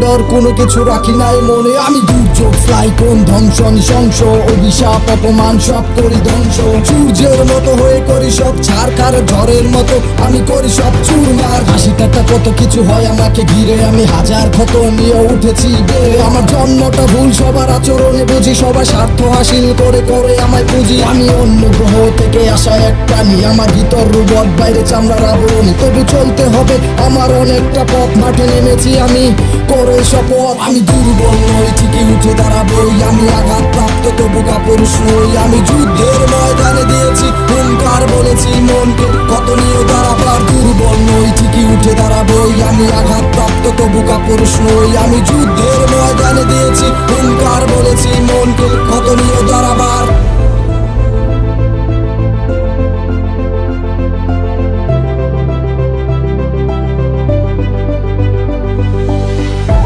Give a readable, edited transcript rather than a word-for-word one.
ডর কোনো কিছু রাখি নাই মনে। আমি দুর্যোগ ফ্লাই কোন ধ্বংস নৃশংস অভিশাপ অপমান সব করি ধ্বংস। সূর্যের মতো হয়ে করি সব ছাড়খার ঝড়ের মতো আমি করি সব চুরমার। হাসি ঠাট্টা কত কিছু হয় আমাকে ঘিরে, আমি হাজার ক্ষত নিয়ে উঠেছি বেড়ে। আমার জন্মটা ভুল সবার আচরণে বুঝি, সবার স্বার্থ হাসিল করে করে আমায় পুঁজি। আমি অন্য গ্রহ থেকে আসা এক প্রাণী, আমার ভিতর রোবট বাইরে চামড়ার আবরণী। তবু চলতে হবে আমার অনেকটা পথ, মাঠে নেমেছি আমি করে শপথ। আমি দুর্বল নই ঠিকই উঠে দাঁড়াবই, আমি আঘাতপ্রাপ্ত তবু কাপুরুষ নই। আমি যুদ্ধের ময়দানে দিয়েছি হুঙ্কার, বলেছি মনকে কত নিয়ে দাঁড়াবার। দুর্বল নই ঠিকই উঠে দাঁড়াবই, আমি আঘাতপ্রাপ্ত তবু কাপুরুষ নই। আমি যুদ্ধের ময়দানে দিয়েছি হুঙ্কার, বলেছি মনকে কত নিয়ে দাঁড়াবার।